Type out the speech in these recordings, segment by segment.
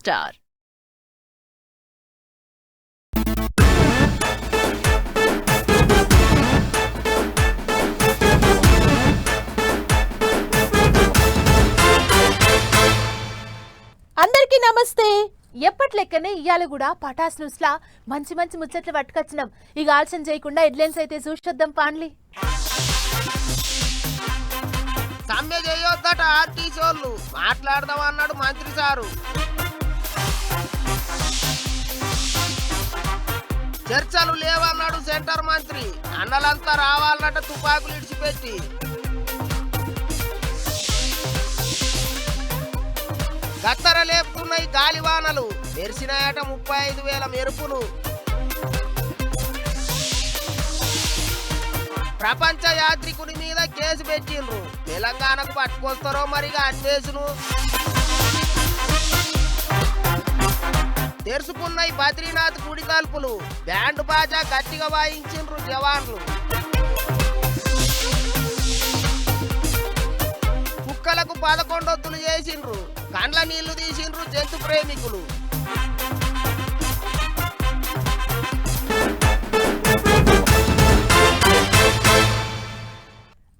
Star. అందరికీ నమస్తే. ఎప్పట్లెక్కనే ఇయ్యాల కూడా పటాస్ న్యూస్ లా మంచి మంచి ముచ్చట్లు పట్టుకొచ్చినాం. ఇక ఆలస్యం చేయకుండా హెడ్లైన్స్ అయితే చూసొద్దాం పాన్లి. సమ్మె చేయొద్దట ఆర్టీసీ వాళ్ళు, మాట్లాడదాం అన్నాడు మంత్రి సారు. చర్చలు లేవన్నాడు సెంటర్ మంత్రి. అన్నలంతా రావాలన్నట తుపాకులు ఇడిచిపెట్టి. గత్తర లేపుతున్నాయి గాలివానలు, మెరిసినాయట 35,000 మెరుపులు. ప్రపంచ యాత్రికుడి మీద కేసు పెట్టిండ్రు, తెలంగాణకు పట్టుకొస్తారో మరిగా అన్వేషణు. తెరుచుకున్నాయి బద్రీనాథ్ గుడి తలుపులు, బ్యాండ్ బాజా గట్టిగా వాయించిండ్రు జవాన్లు. కుక్కలకు 11 ఒత్తులు చేసిండ్రు, కండ్ల నీళ్లు తీసిండ్రు జంతు ప్రేమికులు.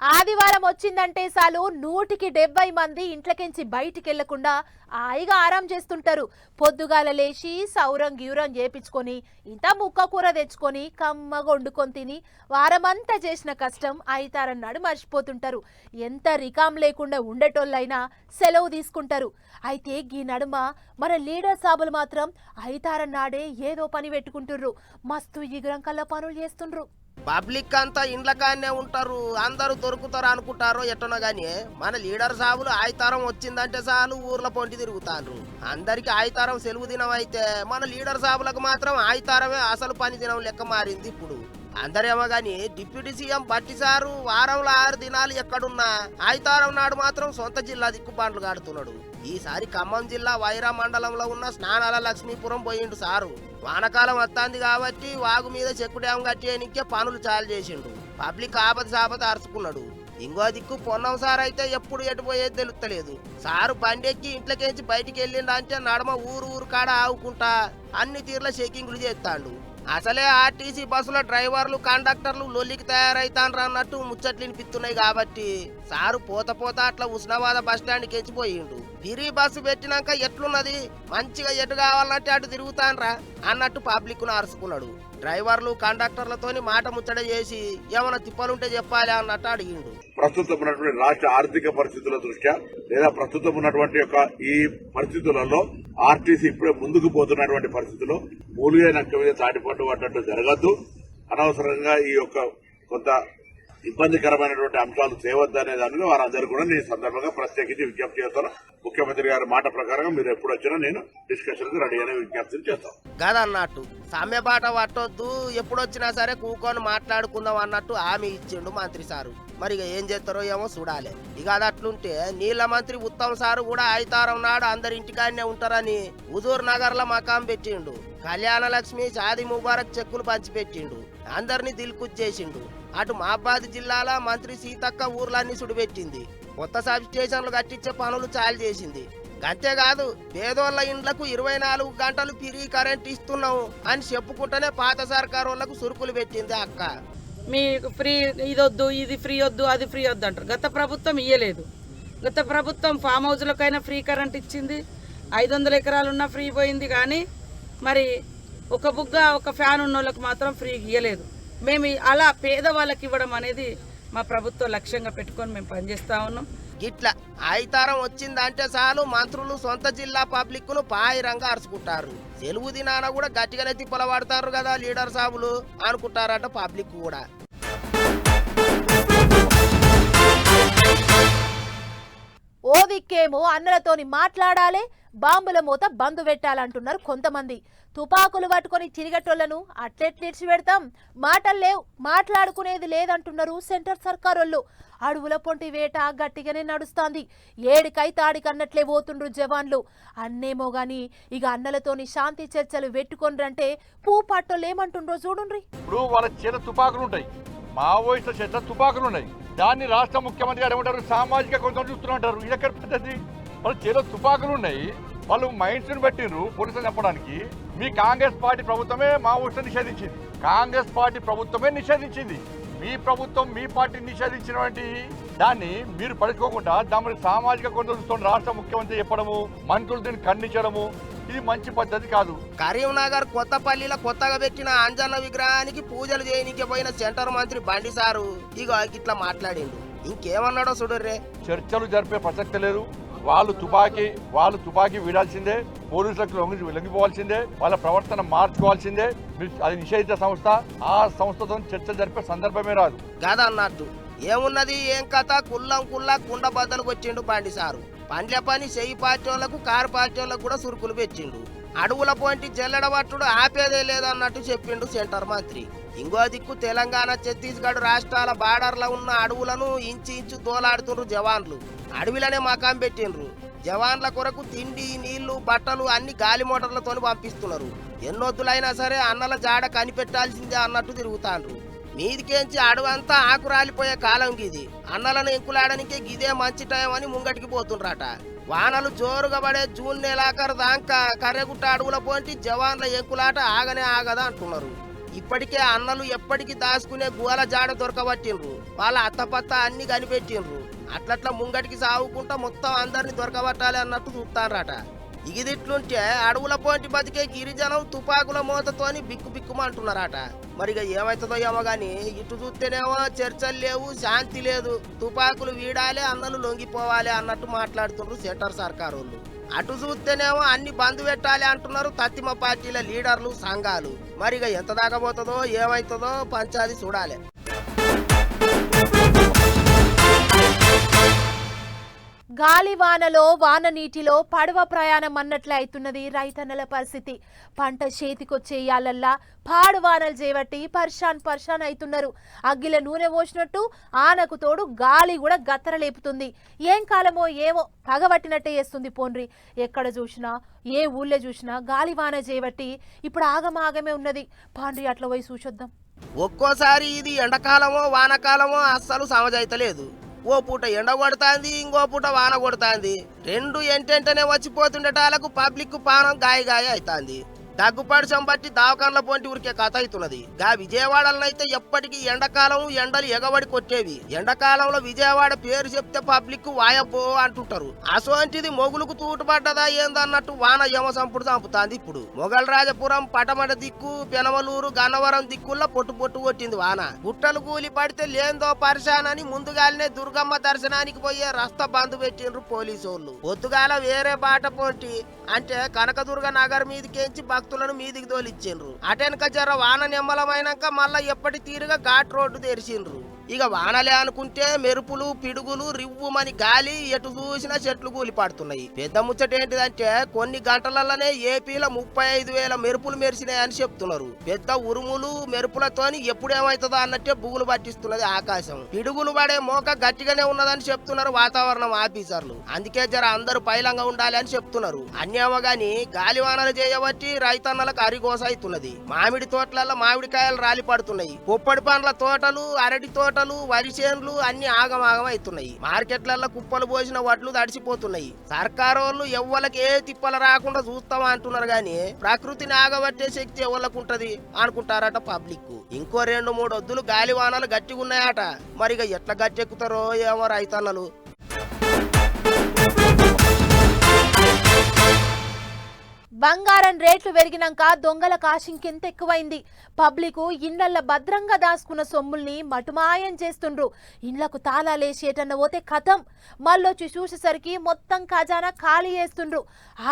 ఆదివారం వచ్చిందంటే చాలు 170 మంది ఇంట్లోకించి బయటికి వెళ్లకుండా హాయిగా ఆరాం చేస్తుంటారు. పొద్దుగాల లేచి సౌరం గ్యూరం చేపించుకొని ఇంత ముక్క కూర తెచ్చుకొని కమ్మగా వండుకొని తిని వారమంతా చేసిన కష్టం అయితారన్నాడు మర్చిపోతుంటారు. ఎంత రికాం లేకుండా ఉండేటోళ్ళైనా సెలవు తీసుకుంటారు. అయితే ఈ నడుమ మన లీడర్ సాబులు మాత్రం అయితారన్నాడే ఏదో పని పెట్టుకుంటుర్రు. మస్తు ఇగురం కల్లా పనులు చేస్తుండ్రు. పబ్లిక్ అంతా ఇండ్లకాన్నే ఉంటారు, అందరూ దొరుకుతారు అనుకుంటారో ఎట్టనో గానీ మన లీడర్ సాబులు ఆయితారం వచ్చిందంటే చాలు ఊర్ల పొంటి తిరుగుతారు. అందరికి ఆయితారం సెలవు దినం అయితే మన లీడర్ సాబులకు మాత్రం ఆయితారమే అసలు పని దినం లెక్క మారింది ఇప్పుడు. అందరేమో గాని డిప్యూటీ సీఎం బట్టి సారు వారంలో 6 దినాలు ఎక్కడున్నా ఆయితారం నాడు మాత్రం సొంత జిల్లా దిక్కుబాండ్లు కాడుతున్నాడు. ఈసారి ఖమ్మం జిల్లా వైరా మండలంలో ఉన్న స్నానాల లక్ష్మీపురం పోయిండు సారు. వానకాలం వస్తాంది కాబట్టి వాగు మీద చెక్కు డ్యాం కట్టేనికే పనులు చాలు చేసిండు. పబ్లిక్ ఆపద అరుచుకున్నాడు. ఇంకో దిక్కు పొన్నం సార్ అయితే ఎప్పుడు ఎటుపోయేది తెలుస్తలేదు. సారు బండెక్కి ఇంట్లోకేంచి బయటికి వెళ్ళిండంటే నడమ ఊరు కాడ ఆవుకుంటా అన్ని తీర్ల చెకింగ్లు చేస్తాడు. అసలే ఆర్టీసీ బస్సుల డ్రైవర్లు కండక్టర్లు లొల్లికి తయారైతాండ్రు అన్నట్టు ముచ్చట్లు వినిపిస్తున్నాయి కాబట్టి సారు పోత అట్లా ఉస్నాబాద్ బస్టాండ్కి ఎచ్చిపోయిండు. తిరిగి బస్సు పెట్టినాక ఎట్లున్నది, మంచిగా ఎటు కావాలంటే అటు తిరుగుతాన్రా అన్నట్టు పబ్లిక్ ను అరుచుకున్నాడు. డ్రైవర్లు కండక్టర్లతోని మాట ముచ్చట చేసి ఏమైనా తిప్పలుంటే చెప్పాలి అన్నట్టు అడిగిండు. ప్రస్తుతం ఉన్నటువంటి రాష్ట్ర ఆర్థిక పరిస్థితుల దృష్ట్యా లేదా ప్రస్తుతం ఉన్నటువంటి ఈ పరిస్థితులలో ఆర్టీసీ ఇప్పుడే ముందుకు పోతున్నటువంటి పరిస్థితుల్లో మూలుగా నక్క మీద తాటిపట్టు పడ్డట్టు జరగద్దు. అనవసరంగా ఈ యొక్క కొంత ఇబ్బందికరమైనటువంటి అంశాలు చేయవద్దనే దానిలో వారందరూ కూడా నేను సందర్భంగా ప్రత్యేకించి విజ్ఞప్తి చేస్తాను. ముఖ్యమంత్రి గారి మాట ప్రకారం మీరు ఎప్పుడు వచ్చినా నేను డిస్కషన్ రెడీ అనే విజ్ఞప్తిని చేస్తాను. గదన్నట్టు సమ్మె బాట పట్టొద్దు, ఎప్పుడొచ్చినా సరే కూకొని మాట్లాడుకుందాం అన్నట్టు హామీ ఇచ్చిండు మంత్రి సారు. మరి ఏం చేస్తారో ఏమో చూడాలి. ఇక అది అట్లుంటే నీళ్ల మంత్రి ఉత్తమ్ సారు కూడా ఆయితారం నాడు అందరి ఇంటికాన్నే ఉంటారని హుజూర్ నగర్ లో మకాం పెట్టిండు. కళ్యాణ లక్ష్మి షాదీ ముబారక్ చెక్కులు పంచిపెట్టిండు, అందరినీ దిల్కుచ్చేసిండు. అటు మహబాద్ జిల్లాల మంత్రి సీతక్క ఊర్లన్నీ సుడిపెట్టింది. కొత్త సబ్ స్టేషన్లు కట్టించే పనులు చాలు చేసింది. అంతేకాదు పేదోళ్ల ఇండ్లకు 24 గంటలు ఫ్రీ కరెంట్ ఇస్తున్నావు అని చెప్పుకుంటేనే పాత సర్కారు వాళ్లకు సురుకులు పెట్టింది అక్క. మీకు ఫ్రీ ఇదొద్దు, ఇది ఫ్రీ వద్దు, అది ఫ్రీ వద్దు అంటారు. గత ప్రభుత్వం ఇయ్యలేదు. గత ప్రభుత్వం ఫామ్ హౌస్లకైనా ఫ్రీ కరెంట్ ఇచ్చింది, 500 ఎకరాలున్నా ఫ్రీ పోయింది. కానీ మరి ఒక బుగ్గ ఒక ఫ్యాన్ ఉన్న వాళ్ళకి మాత్రం ఫ్రీ ఇయ్యలేదు. మేము అలా పేదవాళ్ళకి ఇవ్వడం అనేది మా ప్రభుత్వం లక్ష్యంగా పెట్టుకొని మేము పనిచేస్తా ఉన్నాం. ఇట్లా ఆయితారం వచ్చిందంటే చాలు మంత్రులు సొంత జిల్లా పబ్లిక్ ను పాయిరంగా అరుచుకుంటారు. సెలవు దినాన కూడా గట్టిగానే తిప్పల పడతారు కదా లీడర్ సాబులు అనుకుంటారట పబ్లిక్ కూడా. ఓ దిక్కేమో అన్నలతోని మాట్లాడాలి, బాంబుల మూత బందు పెట్టాలంటున్నారు కొంతమంది. తుపాకులు పట్టుకొని తిరిగేటోళ్లను అట్లెట్లిడ్చి పెడతాం, మాటలు లేవు, మాట్లాడుకునేది లేదంటున్నారు సెంటర్ సర్కారోళ్ళు. అడవుల పొంటి వేట గట్టిగానే నడుస్తాంది. ఏడికైతాడికన్నట్లే పోతుండ్రు జవాన్లు. అన్నేమో గాని ఇక అన్నలతోని శాంతి చర్చలు పెట్టుకొండ్రంటే పూపాటోళ్ళు ఏమంటుండ్రో చూడుండ్రి. ఇప్పుడు వాళ్ళ చేత తుపాకులు ఉంటాయి, మావోయిస్టుల చేత తుపాకులు ఉన్నాయి. దాన్ని రాష్ట్ర ముఖ్యమంత్రి గారు ఏమంటారు, సామాజిక కొంచెం చూస్తున్నట్టారు. ఇది ఎక్కడ పద్ధతి? వాళ్ళ చేతిలో తుపాకులు ఉన్నాయి, వాళ్ళు మైండ్స్ ని పెట్టిండ్రు పోలీసులు చంపడానికి. మీ కాంగ్రెస్ పార్టీ ప్రభుత్వమే మావోయిస్టులను నిషేధించింది. కాంగ్రెస్ పార్టీ ప్రభుత్వమే నిషేధించింది. మీ ప్రభుత్వం మీ పార్టీని నిషేధించినటువంటి దాన్ని మీరు పడుకోకుండా దాని సామాజిక కొందరుతో రాష్ట్ర ముఖ్యమంత్రి చెప్పడము, మంత్రులు దీన్ని ఖండించడము, ఇది మంచి పద్ధతి కాదు. కరీంనగర్ కొత్తపల్లిలో కొత్తగా పెట్టిన అంజన్న విగ్రహానికి పూజలు చేయనీకి పోయిన సెంటర్ మంత్రి బండి సారు ఇగో ఇట్లా మాట్లాడిండు. ఇంకేమన్నాడో చూడర్రే. చర్చలు జరిపే ప్రసక్తి లేదు. వాళ్ళు తుపాకీ వీడాల్సిందే, పోలీసులకు లొంగిపోవాల్సిందే, వాళ్ళ ప్రవర్తన మార్చుకోవాల్సిందే. అది నిషేధిత సంస్థ, ఆ సంస్థతో చర్చలు జరిపే సందర్భమే రాదు గదా అన్నట్టు. ఏమున్నది ఏం కథ కుల్లా కుండ బద్దలకు వచ్చిండు బండి సారు. పండ్ల పని చెయ్యి పార్టీ వాళ్ళకు కారు పార్టీ వాళ్ళకు కూడా సురుకులు పెట్టిండు. అడవుల పోంటి జల్లెడబట్టుడు ఆపేదే లేదన్నట్టు చెప్పిండు సెంటర్ మంత్రి. ఇంకో దిక్కు తెలంగాణ ఛత్తీస్గఢ్ రాష్ట్రాల బార్డర్లో ఉన్న అడవులను ఇంచు దోలాడుతుండ్రు జవాన్లు. అడవిలోనే మకాం పెట్టిండ్రు. జవాన్ల కొరకు తిండి, నీళ్లు, బట్టలు అన్ని గాలి మోటార్లతో పంపిస్తున్నారు. ఎన్నొద్దులైనా సరే అన్నల జాడ కనిపెట్టాల్సిందే అన్నట్టు తిరుగుతాండ్రు. మీదికేంచి అడవంతా ఆకు రాలిపోయే కాలం గిది. అన్నలను ఎంకులాడనికే గిదే మంచి టైం అని ముంగటికి పోతుండ్రట. వానలు జోరుగా పడే జూన్ నెలాఖరు దాకా కర్రెగుట్ట అడవుల పోంటి జవాన్ల ఎంకులాట ఆగనే ఆగదా అంటున్నారు. ఇప్పటికే అన్నలు ఎప్పటికీ దాచుకునే గుహల జాడ దొరకబట్టిండ్రు. వాళ్ళ అత్తపత్త అన్ని కనిపెట్టిండ్రు. అట్లట్లా ముంగటికి సాగుకుంటా మొత్తం అందరిని దొరకబట్టాలి అన్నట్టు చూస్తారట. ఇగిదిట్లుంటే అడవుల పోంటి బతికే గిరిజనం తుపాకుల మూతతోని బిక్కుమంటున్నారట. మరిగా ఏమైతుందో ఏమో గాని ఇటు చూస్తేనేమో చర్చలు లేవు, శాంతి లేదు. తుపాకులు వీడాలి, అన్నలు లొంగిపోవాలి అన్నట్టు మాట్లాడుతున్నారు సెంటర్ సర్కారు వాళ్ళు. అటు చూస్తేనేమో అన్ని బంద్ పెట్టాలి అంటున్నారు తత్తిమ పార్టీల లీడర్లు, సంఘాలు. మరిగా ఎంత దాకా పోతుందో ఏమైతుందో పంచాది చూడాలి. గాలి వానలో వాన నీటిలో పడవ ప్రయాణం అన్నట్లే అవుతున్నది రైతన్నల పరిస్థితి. పంట చేతికొచ్చేయాలల్లా పాడు వానలు చేపట్టి పర్షాన్ అవుతున్నారు. అగ్గిల నూనె పోసినట్టు ఆనకు తోడు గాలి కూడా గత్తర లేపుతుంది. ఏం కాలమో ఏమో పగబట్టినట్టే చేస్తుంది పోన్రి. ఎక్కడ చూసినా ఏ ఊళ్ళో చూసినా గాలి వాన చేయబట్టి ఇప్పుడు ఆగమే ఉన్నది. పాండ్రి అట్లా పోయి చూసొద్దాం. ఒక్కోసారి ఇది ఎండాకాలమో వానకాలమో అస్సలు సమజైతలేదు. ఓ పూట ఎండ కొడుతుంది, ఇంకో పూట వాన కొడుతుంది. రెండు ఎంటెంటనే వచ్చిపోతుండేటాలకు పబ్లిక్ పానం గాయ అవుతుంది. దగ్గుపడిసం బట్టి దావకాన్ల పోంటి ఊరికే కథ అవుతున్నది. గా విజయవాడలో అయితే ఎప్పటికీ ఎండాకాలం ఎండలు ఎగబడి కొట్టేవి. ఎండాకాలంలో విజయవాడ పేరు చెప్తే పబ్లిక్ వాయబ్బో అంటుంటారు. అసోంటిది మొగులకు తూటుపడ్డదా ఏందన్నట్టు వాన యమ సంపుడు చంపుతాంది. ఇప్పుడు మొగల్ రాజపురం, పటమట దిక్కు, పెనమలూరు, గన్నవరం దిక్కుల్లో పొట్టు కొట్టింది వాన. గుట్టలు కూలి పడితే లేందో పరిశానని ముందుగానే దుర్గమ్మ దర్శనానికి పోయే రస్తా బంద్ పెట్టిండ్రు పోలీసోళ్ళు. పొద్దుగాల వేరే బాట పోంటి అంటే కనకదుర్గ నగర్ మీదికేంచి భక్తులను మీదికి తోలిచ్చిండ్రు. అటెనక జర వాన నిమ్మలమైనాక మళ్ళా ఎప్పటి తీరుగా ఘాట్ రోడ్డు తెరిచిండ్రు. ఇక వానలే అనుకుంటే మెరుపులు, పిడుగులు, రివ్వుమని గాలి ఎటు చూసినా చెట్లు కూలి పడుతున్నాయి. పెద్ద ముచ్చట ఏంటిదంటే కొన్ని గంటలలోనే ఏపీలో 35,000 మెరుపులు మెరిసినాయని చెప్తున్నారు. పెద్ద ఉరుములు మెరుపులతోని ఎప్పుడేమైతుందో అన్నట్టే బుగులు పట్టిస్తున్నది ఆకాశం. పిడుగులు పడే మోక గట్టిగానే ఉన్నదని చెప్తున్నారు వాతావరణం ఆఫీసర్లు. అందుకే జర అందరూ పైలంగా ఉండాలి అని చెప్తున్నారు. అన్నేమో గాని గాలివానలు చేయబట్టి రైతన్నలకు అరిగోస అవుతున్నది. మామిడి తోటలలో మామిడికాయలు రాలి పడుతున్నాయి. పొప్పడి పండ్ల తోటలు, అరటి తోటలు, వరి చేన్లు అన్ని ఆగమాగం అవుతున్నాయి. మార్కెట్లలో కుప్పలు పోసిన వడ్లు తడిసిపోతున్నాయి. సర్కారు వాళ్ళు ఎవ్వలకి ఏ తిప్పలు రాకుండా చూస్తామా అంటున్నారు గాని ప్రకృతిని ఆగబట్టే శక్తి ఎవరికి ఉంటది అనుకుంటారట పబ్లిక్. ఇంకో 2-3 వద్దులు గాలివానలు గట్టిగా ఉన్నాయట. మరిగా ఎట్లా గట్టెక్కుతారో ఏమో రైతన్నలు. బంగారం రేట్లు పెరిగినాక దొంగల కాశ ఇంకెంత ఎక్కువైంది. పబ్లిక్ ఇండ్లల్ల భద్రంగా దాచుకున్న సొమ్ముల్ని మటుమాయం చేస్తుండ్రు. ఇండ్లకు తాళాలేసి ఏటన్న పోతే కథం, మళ్ళొచ్చి చూసేసరికి మొత్తం ఖజానా ఖాళీ చేస్తుండ్రు.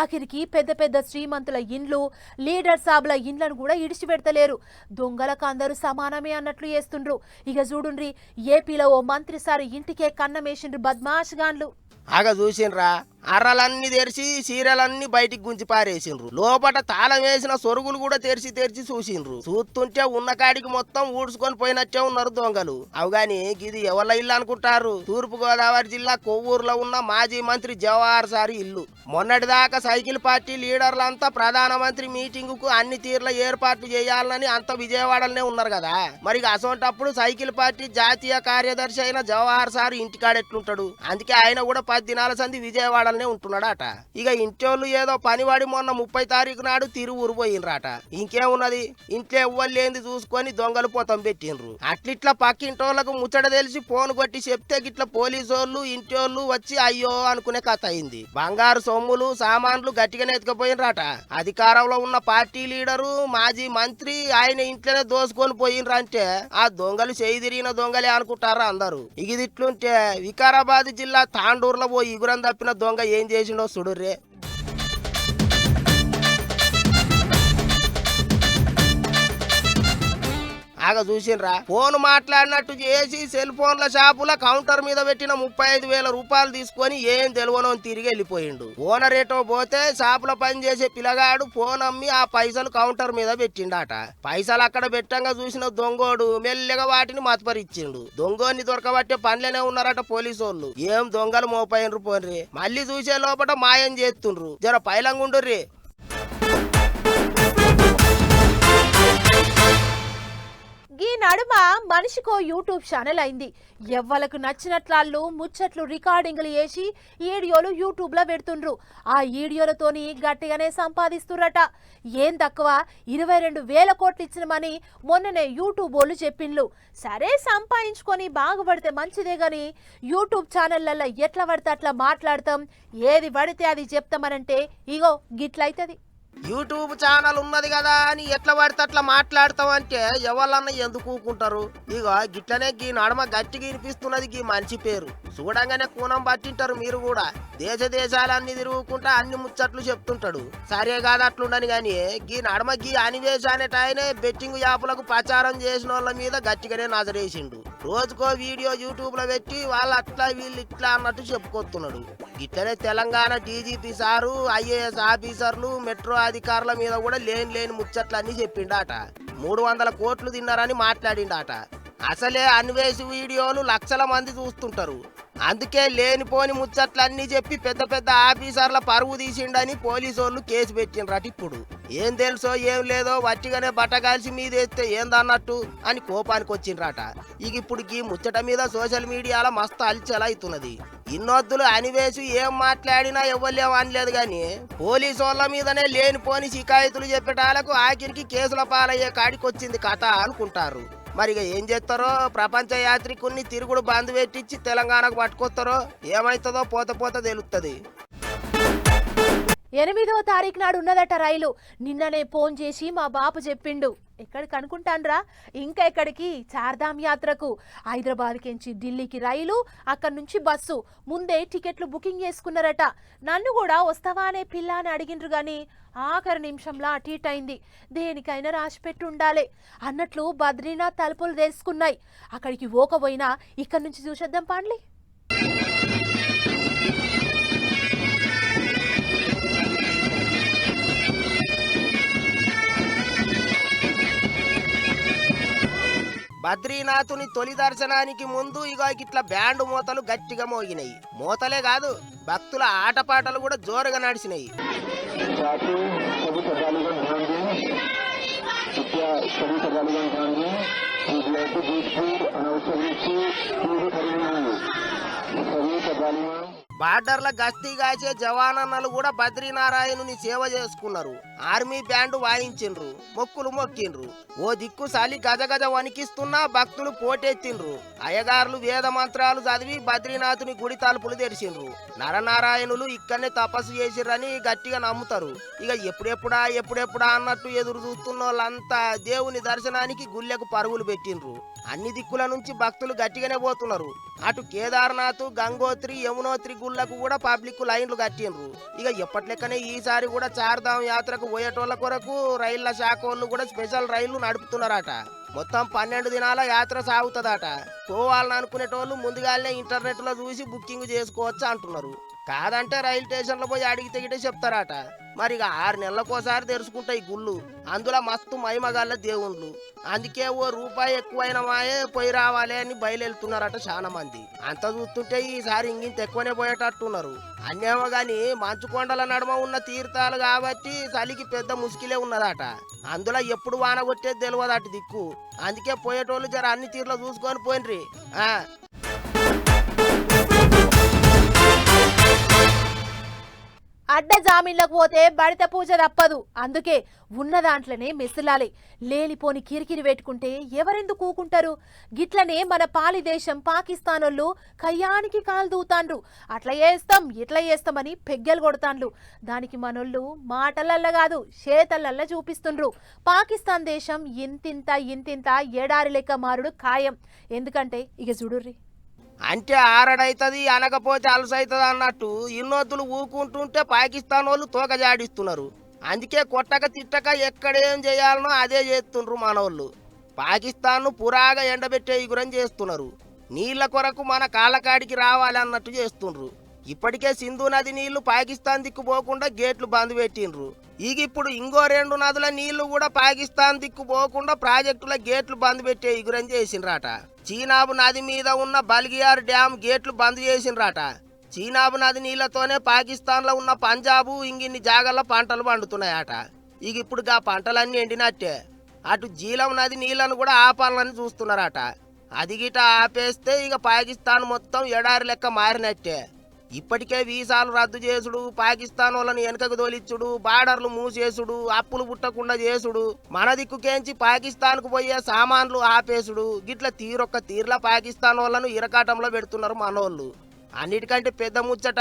ఆఖరికి పెద్ద శ్రీమంతుల ఇండ్లు, లీడర్ సాబుల ఇండ్లను కూడా ఇడిచిపెడతలేరు. దొంగలకు అందరూ సమానమే అన్నట్లు చేస్తుండ్రు. ఇక చూడుండ్రి, ఏపీలో ఓ మంత్రి సారి ఇంటికే కన్నమేసిండ్రు బద్మాష్గాన్లు. ఆగ చూసిండ్రా, అర్రలన్నీ తెరిచి చీరలన్నీ బయటికి గుంచి పారేసిండ్రు. లోపట తాళం వేసిన సొరుగులు కూడా తెరిచి చూసిండ్రు. చూస్తుంటే ఉన్న కాడికి మొత్తం ఊడ్చుకొని పోయినట్టే ఉన్నారు దొంగలు. అవుగాని ఇది ఎవరి ఇల్లు అనుకుంటారు? తూర్పు గోదావరి జిల్లా కొవ్వూరులో ఉన్న మాజీ మంత్రి జవహర్ సారి ఇల్లు. మొన్నటిదాకా సైకిల్ పార్టీ లీడర్లంతా ప్రధానమంత్రి మీటింగ్ కు అన్ని తీర్ల ఏర్పాట్లు చేయాలని అంత విజయవాడలోనే ఉన్నారు కదా. మరి అసోంటప్పుడు సైకిల్ పార్టీ జాతీయ కార్యదర్శి అయిన జవహర్ సార్ ఇంటికాడెట్లుంటాడు? అందుకే ఆయన కూడా 10 దినాల సంది విజయవాడ ఊరలనే ఉంటున్నాడట. ఇక ఇంటోళ్ళు ఏదో పనివాడి మొన్న 30 తారీఖు నాడు తిరువురు పోయినరాట. ఇంకేమున్నది, ఇంట్లో ఎవ్వలేంది చూసుకొని దొంగలు పోతం పెట్టిండ్రు. అట్లిట్లా పక్కింటోళ్లకు ముచ్చట తెలిసి ఫోన్ కొట్టి చెప్తే గిట్ల పోలీసోళ్ళు ఇంటోళ్ళు వచ్చి అయ్యో అనుకునే కథ అయింది. బంగారు సొమ్ములు సామాన్లు గట్టిగానే ఎత్తుకుపోయినరాట. అధికారంలో ఉన్న పార్టీ లీడరు మాజీ మంత్రి ఆయన ఇంట్లోనే దోసుకొని పోయినరంటే ఆ దొంగలు చేయి తిరిగిన దొంగలే అనుకుంటారా అందరూ. ఇగిదిట్లుంటే వికారాబాద్ జిల్లా తాండూరులో పోయి ఇగురం తప్పిన దొంగ ఏం చేసిండో చూడుర్రే. ఆగ చూసిండ్రా, ఫోన్ మాట్లాడినట్టు చేసి సెల్ ఫోన్ల షాపుల కౌంటర్ మీద పెట్టిన 35,000 రూపాయలు తీసుకొని ఏం తెలియనో తిరిగి వెళ్ళిపోయిండు. ఓనర్ ఏటో పోతే షాపుల పని చేసే పిల్లగాడు ఫోన్ అమ్మి ఆ పైసలు కౌంటర్ మీద పెట్టిండట. పైసలు అక్కడ పెట్టంగా చూసిన దొంగోడు మెల్లగా వాటిని మతపరిచ్చిండు. దొంగోని దొరకబట్టే పనిలోనే ఉన్నారట పోలీసోళ్ళు. ఏం దొంగలు మోపైనరు పోన్రి, మళ్ళీ చూసే లోపల మాయం చేస్తుండ్రు. జర పైలంగుండ్రి. ఈ నడుమ మనిషికో యూట్యూబ్ ఛానల్ అయింది. ఎవ్వలకు నచ్చినట్లు ముచ్చట్లు రికార్డింగ్లు చేసి వీడియోలు యూట్యూబ్లో పెడుతుండ్రు. ఆ వీడియోలతోని గట్టిగానే సంపాదిస్తురట. ఏం తక్కువ 22,000 కోట్లు ఇచ్చినమని మొన్ననే యూట్యూబ్ వాళ్ళు చెప్పిండ్లు. సరే సంపాదించుకొని బాగుపడితే మంచిదే గాని యూట్యూబ్ ఛానళ్లలో ఎట్లా పడితే అట్లా మాట్లాడతాం, ఏది పడితే అది చెప్తామనంటే ఇగో గిట్లయితది. యూట్యూబ్ ఛానల్ ఉన్నది కదా అని ఎట్లా పడితే అట్లా మాట్లాడతాం అంటే ఎవరన్నా ఎందుకు ఊకుంటారు. ఇగో గిట్లనే గీ నడమ గట్టిగా వినిపిస్తున్నది గీ మంచి పేరు. చూడంగానే కూనం పట్టింటారు మీరు కూడా. దేశాలన్నీ తిరుగుకుంటా అన్ని ముచ్చట్లు చెప్తుంటాడు. సరే కాదు అట్లుండని గాని గీ నడమ గీ అనివేశ అనేటాయనే బెట్టింగ్ యాప్లకు ప్రచారం చేసిన వాళ్ళ మీద గట్టిగానే నజరేసిండు. రోజుకో వీడియో యూట్యూబ్ లో పెట్టి వాళ్ళు అట్లా వీళ్ళు ఇట్లా అన్నట్టు చెప్పుకొస్తున్నాడు. ఇట్లనే తెలంగాణ డీజీపీ సారు, ఐఏఎస్ ఆఫీసర్లు, మెట్రో అధికారుల మీద కూడా లేని ముచ్చట్లన్నీ చెప్పిండాట. 300 కోట్లు తిన్నారని మాట్లాడిండాట. అసలే అన్వేషి వీడియోలు లక్షల మంది చూస్తుంటారు. అందుకే లేనిపోని ముచ్చట్లన్నీ చెప్పి పెద్ద పెద్ద ఆఫీసర్ల పరువు తీసిండని పోలీసోళ్ళు కేసు పెట్టిండ్రట. ఇప్పుడు ఏం తెలుసో ఏం లేదో వట్టిగానే బట్టగాల్సి మీదేస్తే ఏందన్నట్టు అని కోపానికి వచ్చిండ్రట. ఇక ఇప్పుడు ఈ ముచ్చట మీద సోషల్ మీడియాలో మస్తు అల్చల అవుతున్నది. ఇన్నొద్దులు అనివేసి ఏం మాట్లాడినా ఎవ్వలేం అనలేదు గాని పోలీసోళ్ళ మీదనే లేనిపోని షికాయతులు చెప్పేటాలకు ఆఖరికి కేసుల పాలయ్యే కాడికొచ్చింది కథ అనుకుంటారు. మరి ఏం చేస్తారో, ప్రపంచ యాత్రికుల్ని తిరుగుడు బంద్ పెట్టించి తెలంగాణకు పట్టుకొస్తారో ఏమైతుందో పోత తెలుస్తుంది. 8వ తారీఖు నాడు ఉన్నదట రైలు. నిన్ననే ఫోన్ చేసి మా బాపు చెప్పిండు. ఎక్కడికి అనుకుంటాన్రా, ఇంకా ఎక్కడికి, చార్ధామ్ యాత్రకు. హైదరాబాద్కించి ఢిల్లీకి రైలు, అక్కడి నుంచి బస్సు. ముందే టికెట్లు బుకింగ్ చేసుకున్నారట. నన్ను కూడా వస్తావా అనే పిల్ల అని అడిగిండ్రు గాని ఆఖరి నిమిషంలో అటు ఇటు అయింది. దేనికైనా రాసిపెట్టి ఉండాలి అన్నట్లు బద్రీనాథ్ తలుపులు తెలుసుకున్నాయి. అక్కడికి పోకపోయినా ఇక్కడి నుంచి చూసేద్దాం పాండ్లి. బద్రీనాథుని తొలి దర్శనానికి ముందు ఇగో ఇట్లా బ్యాండ్ మూతలు గట్టిగా మోగినాయి. మూతలే కాదు, భక్తుల ఆటపాటలు కూడా జోరుగా నడిచినాయి. బార్డర్ల గస్తీ కాసే జవానన్నలు కూడా బద్రీనారాయణుని సేవ చేసుకున్నారు. ఆర్మీ బ్యాండ్ వాయించిండ్రు, మొక్కులు మొక్కిండ్రు. ఓ దిక్కు సలి గజగజ వణికిస్తున్నా భక్తులు పోటెత్తిండ్రు. అయ్యగారులు వేద మంత్రాలు చదివి బద్రీనాథుని గుడి తలుపులు తెరిచిండ్రు. నరనారాయణులు ఇక్కడనే తపస్సు చేసిర్రని గట్టిగా నమ్ముతారు. ఇక ఎప్పుడెప్పుడా అన్నట్టు ఎదురు చూస్తున్న వాళ్ళంతా దేవుని దర్శనానికి గుళ్ళకు పరుగులు పెట్టిండ్రు. అన్ని దిక్కుల నుంచి భక్తులు గట్టిగానే పోతున్నారు. అటు కేదార్నాథ్, గంగోత్రి, యమునోత్రి గుళ్ళకు కూడా పబ్లిక్ లైన్లు కట్టిండ్రు. ఇక ఎప్పట్లెక్కనే ఈసారి కూడా చార్ధామ్ యాత్రకు పోయేటోళ్ల కొరకు రైళ్ల శాఖ వాళ్ళు కూడా స్పెషల్ రైళ్లు నడుపుతున్నారట. మొత్తం 12 దినాల యాత్ర సాగుతుందట. పోవాలని అనుకునేటోళ్ళు ముందుగానే ఇంటర్నెట్ లో చూసి బుకింగ్ చేసుకోవచ్చు అంటున్నారు. కాదంటే రైలు స్టేషన్ లో పోయి అడిగితే గిటే చెప్తారట. మరి 6 నెలలకోసారి తెరుచుకుంటాయి గుళ్ళు. అందులో మస్తు మహిమగల్ల దేవుళ్ళు. అందుకే ఓ రూపాయి ఎక్కువైన మాయే పోయి రావాలి అని బయలుతున్నారట చాలా మంది. అంత చూస్తుంటే ఈసారి ఇంగింత ఎక్కువనే పోయేటట్టున్నారు. అన్నేమో గాని మంచు కొండల నడుమ ఉన్న తీర్థాలు కాబట్టి చలికి పెద్ద ముసుకిలే ఉన్నదట. అందులో ఎప్పుడు వాన కొట్టేది తెలియదు అటు దిక్కు. అందుకే పోయేటోళ్ళు జర అన్ని తీర్లో చూసుకొని పోయినరి. అడ్డ జామీన్లకు పోతే బడిత పూజ తప్పదు. అందుకే ఉన్న దాంట్లోనే మెసులాలి. లేనిపోని కిరికిరి పెట్టుకుంటే ఎవరెందుకు కూకుంటారు? గిట్లనే మన పాలి దేశం పాకిస్తానోళ్ళు కయ్యానికి కాలు దూతాండ్రు. అట్లా చేస్తాం ఇట్లా చేస్తామని పెగ్గలు కొడతాండ్రు. దానికి మనోళ్ళు మాటలల్ల కాదు చేతలల్ల చూపిస్తుండ్రు. పాకిస్తాన్ దేశం ఇంతింత ఎడారి లెక్క మారుడు ఖాయం. ఎందుకంటే ఇక చూడుర్రి, అంటే ఆరడైతుంది అనకపోతే అలసైతుంది అన్నట్టు ఇన్నొద్దులు ఊకుంటుంటే పాకిస్తాన్ వాళ్ళు తోక జాడిస్తున్నారు. అందుకే కొట్టక తిట్టక ఎక్కడేం చేయాలనో అదే చేస్తుండ్రు మనోళ్ళు. పాకిస్తాన్ను పురాగా ఎండబెట్టే ఇగురం చేస్తున్నారు. నీళ్ల కొరకు మన కాళ్ళకాడికి రావాలి అన్నట్టు చేస్తుండ్రు. ఇప్పటికే సింధు నది నీళ్లు పాకిస్తాన్ దిక్కు పోకుండా గేట్లు బంద్ పెట్టిండ్రు. ఇప్పుడు ఇంకో 2 నదుల నీళ్లు కూడా పాకిస్తాన్ దిక్కు పోకుండా ప్రాజెక్టుల గేట్లు బంద్ పెట్టే ఇగురం చేసిండ్రాట. చీనాబు నది మీద ఉన్న బల్గియార్ డ్యామ్ గేట్లు బంద్ చేసిండ్రాట. చీనాబు నది నీళ్లతోనే పాకిస్తాన్ లో ఉన్న పంజాబు ఇంగిన్ని జాగల్లో పంటలు పండుతున్నాయట. ఇప్పుడు ఆ పంటలన్నీ ఎండినట్టే. అటు జీలం నది నీళ్లను కూడా ఆపాలని చూస్తున్నారట. అది గిట ఆపేస్తే ఇక పాకిస్తాన్ మొత్తం ఎడారి లెక్క మారినట్టే. ఇప్పటికే వీసాలు రద్దు చేసుడు, పాకిస్తాన్ వాళ్ళని వెనకకు తోలిచ్చుడు, బార్డర్లు మూసేసుడు, అప్పులు పుట్టకుండా చేసుడు, మన దిక్కుకేంచి పాకిస్తాన్కు పోయే సామాన్లు ఆపేసుడు, గిట్ల తీర్ల పాకిస్తాన్ వాళ్ళను ఇరకాటంలో పెడుతున్నారు మనోళ్ళు. అన్నిటికంటే పెద్ద ముచ్చట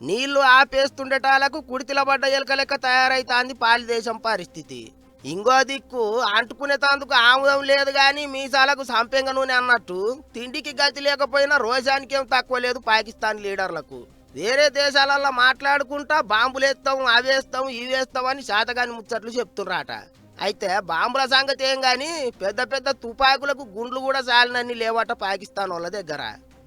నీళ్లు ఆపేస్తుండేటాలకు కుడితిల పడ్డ ఎలక లెక్క తయారైతాంది పాలి దేశం పరిస్థితి. ఇంకో దిక్కు అంటుకునేందుకు ఆముదం లేదు గాని మీసాలకు సంపెంగ నూనె అన్నట్టు తిండికి గతి లేకపోయినా రోషానికి ఏం తక్కువ లేదు పాకిస్తాన్ లీడర్లకు. వేరే దేశాలల్లో మాట్లాడుకుంటా బాంబులేస్తాం అవేస్తాం ఇవేస్తాం అని శాతగాని ముచ్చట్లు చెప్తుర్రాట. అయితే బాంబుల సంగతి ఏం గాని పెద్ద పెద్ద తుపాకులకు గుండ్లు కూడా చాలినన్ని లేవట పాకిస్తాన్ వాళ్ళ దగ్గర.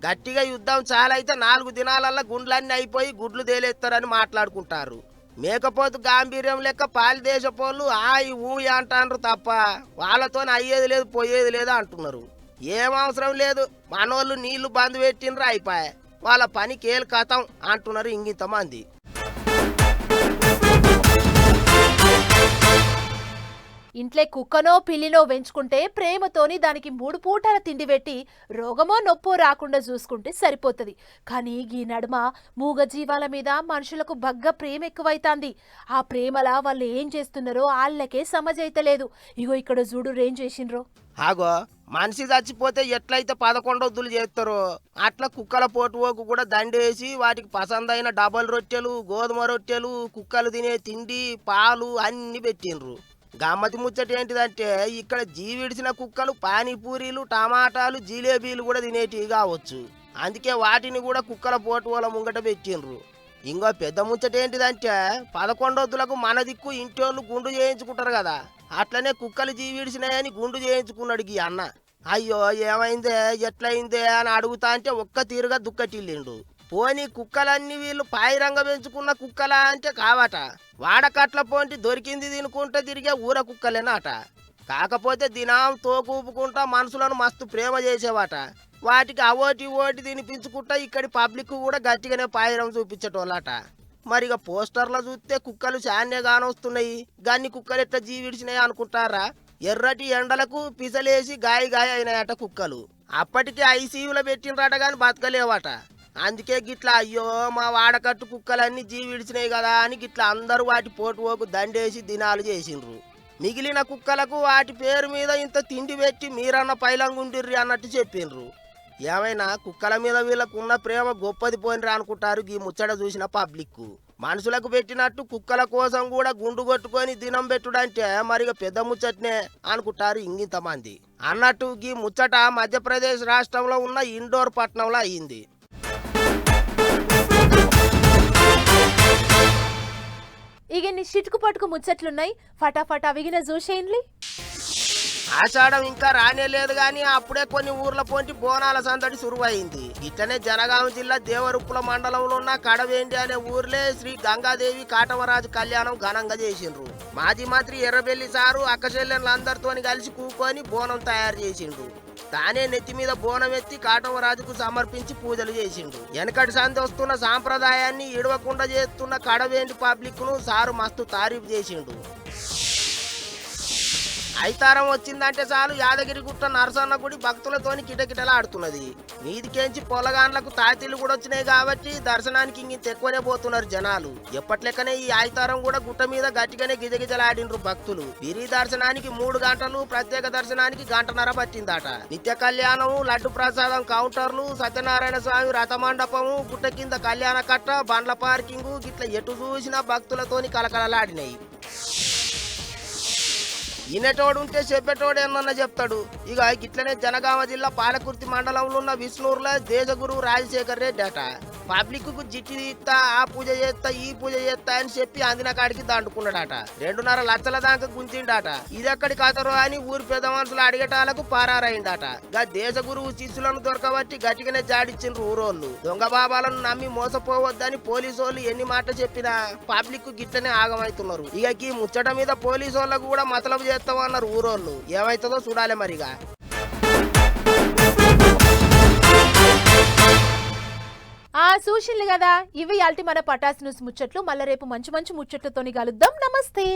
గట్టిగా యుద్ధం చాలైతే 4 దినాలల్లో గుండ్లన్నీ అయిపోయి గుడ్లు తేలేస్తారని మాట్లాడుకుంటారు. మేకపోతు గాంభీర్యం లెక్క పాలి దేశపోళ్ళు ఆయి ఊయి అంటారు తప్ప వాళ్ళతో అయ్యేది లేదు పోయేది లేదు అంటున్నారు. ఏం అవసరం లేదు, మనోళ్ళు నీళ్లు బంద్ పెట్టినరు అయిపోయా, వాళ్ళ పని కేలు కథం అంటున్నారు ఇంగింతమంది. ఇంట్లో కుక్కనో పిల్లినో పెంచుకుంటే ప్రేమతోని దానికి 3 పూటల తిండి పెట్టి రోగమో నొప్పో రాకుండా చూసుకుంటే సరిపోతుంది. కానీ ఈ నడుమ మూగ జీవాల మీద మనుషులకు బగ్గ ప్రేమ ఎక్కువైతాంది. ఆ ప్రేమలా వాళ్ళు ఏం చేస్తున్నారో వాళ్ళకే సమజైతలేదు. ఇగో ఇక్కడ చూడు ఏం చేసిండ్రో. ఆగో మనిషి చచ్చిపోతే ఎట్లయితే 11 వద్దులు చేస్తారో అట్లా కుక్కల పోటువోకు కూడా దండేసి వాటికి పసందైన డబల్ రొట్టెలు, గోధుమ రొట్టెలు, కుక్కలు తినే తిండి, పాలు అన్ని పెట్టిండ్రు. గమ్మతి ముచ్చట ఏంటిదంటే ఇక్కడ జీవిడిచిన కుక్కలు పానీపూరీలు, టమాటాలు, జిలేబీలు కూడా తినేటివి కావచ్చు. అందుకే వాటిని కూడా కుక్కల పోటువల ముంగట పెట్టిండ్రు. ఇంకో పెద్ద ముచ్చట ఏంటిదంటే 11 వద్దులకు మన దిక్కు ఇంటోళ్ళు గుండు చేయించుకుంటారు కదా, అట్లనే కుక్కలు జీవిడిచినాయని గుండు చేయించుకున్నాడు ఈ అన్న. అయ్యో ఏమైందే ఎట్లయిందే అని అడుగుతా అంటే ఒక్క తీరుగా దుక్కటిల్లిండు. పోనీ కుక్కలన్నీ వీళ్ళు పాయిరంగా పెంచుకున్న కుక్కలా అంటే కావట, వాడకట్ల పోంటి దొరికింది తినుకుంటే తిరిగే ఊర కుక్కలేనాట. కాకపోతే దినం తోకూపుకుంటా మనుషులను మస్తు ప్రేమ చేసేవాట. వాటికి అవోటి ఓటి తినిపించుకుంటా ఇక్కడి పబ్లిక్ కూడా గట్టిగానే పాయిరం చూపించేటోళ్ళట. మరిగా పోస్టర్లో చూస్తే కుక్కలు చాన్నే కానొస్తున్నాయి, గన్ని కుక్కలు ఎట్లా జీవిడిచినాయి అనుకుంటారా? ఎర్రటి ఎండలకు పిసలేసి గాయ అయినాయట కుక్కలు. అప్పటికే ఐసీయూలో పెట్టినరాట గాని బతకలేవట. అందుకే గిట్లా అయ్యో మా వాడకట్టు కుక్కలన్నీ జీవిడిచినాయి కదా అని గిట్లా అందరూ వాటి పోటువోకు దండేసి దినాలు చేసిండ్రు. మిగిలిన కుక్కలకు వాటి పేరు మీద ఇంత తిండి పెట్టి మీరన్న పైలంగుండిర్రి అన్నట్టు చెప్పిండ్రు. ఏమైనా కుక్కల మీద వీళ్ళకు ఉన్న ప్రేమ గొప్పది పోయినరా అనుకుంటారు ఈ ముచ్చట చూసిన పబ్లిక్. మనుషులకు పెట్టినట్టు కుక్కల కోసం కూడా గుండు కొట్టుకొని దినం పెట్టుడంటే మరిగా పెద్ద ముచ్చటనే అనుకుంటారు ఇంగింతమంది. అన్నట్టు ఈ ముచ్చట మధ్యప్రదేశ్ రాష్ట్రంలో ఉన్న ఇండోర్ పట్టణంలో అయ్యింది. ఇక నీ చిటుకు పట్టుకు ముచ్చట్లున్నాయి, ఫటాఫటా విగిన చూసేయండి. ఆషాఢం ఇంకా రానేలేదు గాని అప్పుడే కొన్ని ఊర్ల పోంటి బోనాల సందడి సురువైంది. ఇట్లనే జనగామ జిల్లా దేవరుప్పుల మండలంలో ఉన్న కడవేండి అనే ఊర్లే శ్రీ గంగాదేవి కాటమరాజు కళ్యాణం ఘనంగా చేసిండ్రు. మాజీ మంత్రి ఎర్రబెల్లి సారు అక్కచెల్లెళ్ళందరితో కలిసి కూకొని బోనం తయారు చేసిండ్రు. తానే నెత్తి మీద బోనం ఎత్తి కాటమరాజుకు సమర్పించి పూజలు చేసిండు. వెనకటి సంది వస్తున్న సాంప్రదాయాన్ని ఇడవకుండా చేస్తున్న కడవేండి పబ్లిక్ ను సారు మస్తు తారీఫ్ చేసిండు. ఐతారం వచ్చిందంటే చాలు యాదగిరి గుట్ట నరసన్న గుడి భక్తులతోని కిటకిటలాడుతున్నది. మీదికేంచి పొలగాన్లకు తాతీలు కూడా వచ్చినాయి కాబట్టి దర్శనానికి ఇంత ఎక్కువనే పోతున్నారు జనాలు. ఎప్పట్లెక్కనే ఈ ఐతారం కూడా గుట్ట మీద గట్టిగానే గిజగిజలాడిండ్రు భక్తులు. గిరి దర్శనానికి 3 గంటలు, ప్రత్యేక దర్శనానికి 1.5 గంట పట్టిందట. నిత్య కళ్యాణము, లడ్డు ప్రసాదం కౌంటర్లు, సత్యనారాయణ స్వామి రథమండపము, గుట్ట కింద కళ్యాణ కట్ట, బండ్ల పార్కింగు గిట్ల ఎటు చూసినా భక్తులతోని కలకలలాడినాయి. ఈనటోడు ఉంటే చెప్పేటోడు ఏమన్నా చెప్తాడు. ఇక గిట్లనే జనగామ జిల్లా పాలకుర్తి మండలంలో ఉన్న విష్ణూరులో దేశగురు రాజశేఖర్ రెడ్డి అట పబ్లిక్ కు జిట్టి తీస్తా, ఆ పూజ చేస్తా, ఈ పూజ చేస్తా అని చెప్పి అందిన కాడికి దండుకున్నాడట. 2.5 లక్షల దాకా గుంజిండాట. ఇదెక్కడి కథరో అని ఊరి పెద్ద మనుషులు అడిగేటాలకు పారారైందట. గా దేశగురువు శిష్యులను దొరకబట్టి గట్టిగానే జాడిచ్చిండ్రు ఊరోళ్ళు. దొంగ బాబాలను నమ్మి మోసపోవద్దని పోలీసోళ్ళు ఎన్ని మాట చెప్పినా పబ్లిక్ గిట్లనే ఆగమవుతున్నారు. ఇక ఈ ముచ్చట మీద పోలీసోళ్ళకు కూడా మతలబు చేస్తామన్నారు ఊరోళ్ళు. ఏమైతుందో చూడాలి మరిగా. చూసిండ్లు కదా, ఇవి యాల్టి మన పటాస్ న్యూస్ ముచ్చట్లు. మళ్ళీ రేపు మంచి మంచి ముచ్చట్లతోని కలుద్దాం. నమస్తే.